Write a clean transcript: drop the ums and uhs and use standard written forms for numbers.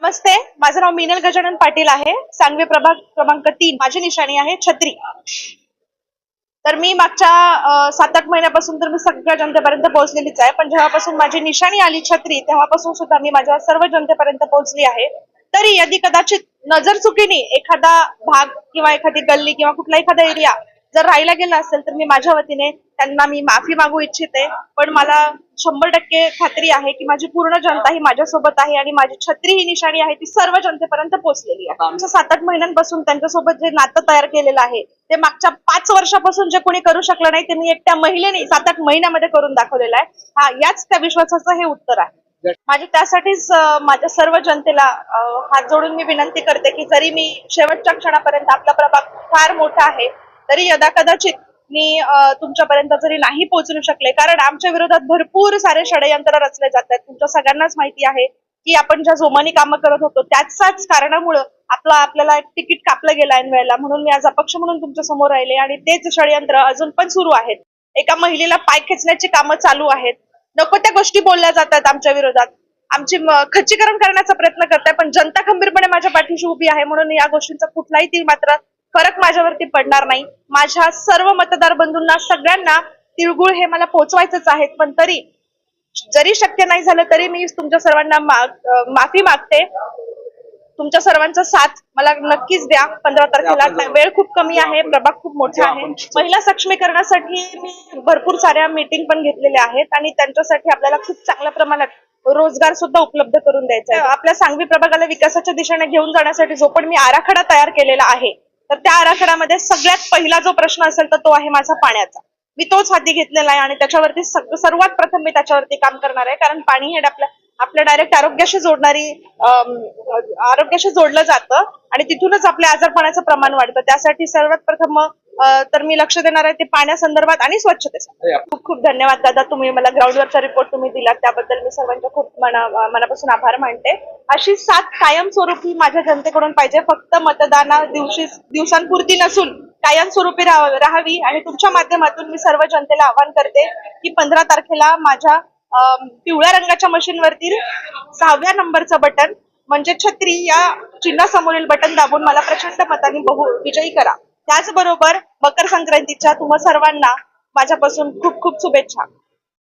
नमस्ते, माझं नाव मीनल गजानन पाटील आहे. सांगवी प्रभाग क्रमांक 3. माझी निशाणी आहे छत्री. तर मी मागच्या 7-8 महिन्यापासून तर मी सगळ्या जनतेपर्यंत पोहोचलेलीच आहे. पण जेव्हापासून माझी निशाणी आली छत्री, तेव्हापासून सुद्धा मी माझ्या सर्व जनतेपर्यंत पोहोचली आहे. तरी यदि कदाचित नजर चुकीने एखादा भाग किंवा एखादी गल्ली किंवा कुठला एखादा एरिया जर राहिला गेला असेल तर मी माझ्या वतीने त्यांना मी माफी मागू इच्छिते. पण मला 100% खात्री आहे की माझी पूर्ण जनता ही माझ्यासोबत आहे आणि माझी छत्री ही निशाणी आहे ती सर्व जनतेपर्यंत पोहोचलेली आहे. आमच्या 7-8 महिन्यांपासून त्यांच्यासोबत जे नातं तयार केलेलं आहे ते मागच्या 5 वर्षापासून जे कोणी करू शकलं नाही ते मी एकट्या महिलेने 7-8 महिन्यामध्ये करून दाखवलेलं आहे. याच त्या विश्वासाचं हे उत्तर आहे. माझी त्यासाठीच माझ्या सर्व जनतेला हात जोडून मी विनंती करते की जरी मी शेवटच्या क्षणापर्यंत आपला प्रभाग फार मोठा आहे तरी यदा कदाचित मी तुमच्यापर्यंत जरी नाही पोहोचू शकले, कारण आमच्या विरोधात भरपूर सारे षडयंत्र रचले जातात. तुमच्या सगळ्यांनाच माहिती आहे की आपण ज्या जोमानी कामं करत होतो त्याच कारणामुळे आपल्याला एक तिकीट कापलं गेलं ऐन वेळेला. म्हणून मी आज अपक्ष म्हणून तुमच्या समोर राहिले आणि तेच षडयंत्र अजून पण सुरू आहेत. एका महिलेला पाय खेचण्याची कामं चालू आहेत. नको त्या गोष्टी बोलल्या जातात आमच्या विरोधात. आमची खच्चीकरण करण्याचा प्रयत्न करताय, पण जनता खंबीरपणे माझ्या पाठीशी उभी आहे म्हणून या गोष्टींचा कुठलाही ती मात्र फरक माझ्यावरती पडणार नाही. माझ्या सर्व मतदार बंधूंना सगळ्यांना तिळगुळ हे मला पोहोचवायचंच आहे. पण तरी जरी शक्य नाही झालं तरी मी तुमच्या सर्वांना माफी मागते. तुमच्या सर्वांचा साथ मला नक्कीच द्या 15 तारखेला. वेळ खूप कमी आहे, प्रभाग खूप मोठा आहे. महिला सक्षमीकरणासाठी मी भरपूर साऱ्या मीटिंग पण घेतलेल्या आहेत आणि त्यांच्यासाठी आपल्याला खूप चांगल्या प्रमाणात रोजगार सुद्धा उपलब्ध करून द्यायचा आहे. आपल्या सांगवी प्रभागाला विकासाच्या दिशेने घेऊन जाण्यासाठी जो पण मी आराखडा तयार केलेला आहे तर त्या आराखड्यामध्ये सगळ्यात पहिला जो प्रश्न असेल तर तो आहे माझा पाण्याचा. मी तोच हाती घेतलेला आहे आणि त्याच्यावरती सर्वात प्रथम मी त्याच्यावरती काम करणार आहे. कारण पाणी हे आपल्या डायरेक्ट आरोग्याशी जोडलं जातं आणि तिथूनच आपल्या आजारपणाचं प्रमाण वाढतं. त्यासाठी सर्वात प्रथम तर मी लक्ष देणार आहे ते पाण्यासंदर्भात आणि स्वच्छतेसाठी. खूप खूप धन्यवाद दादा, तुम्ही मला ग्राउंडवरचा रिपोर्ट तुम्ही दिलात त्याबद्दल मी सर्वांच्या खूप मनापासून आभार मानते. अशी साथ कायमस्वरूपी माझ्या जनतेकडून पाहिजे. फक्त मतदाना दिवसांपुरती नसून कायमस्वरूपी राहावी. आणि तुमच्या माध्यमातून मी सर्व जनतेला आवाहन करते की 15 तारखेला माझ्या पिवळ्या रंगाच्या मशीनवरती 6व्या नंबरचं बटन म्हणजे छत्री या चिन्हासमोरील बटन दाबून मला प्रचंड मतांनी विजयी करा. त्याचबरोबर मकर संक्रांतीच्या तुम्हा सर्वांना माझ्यापासून खूप खूप शुभेच्छा.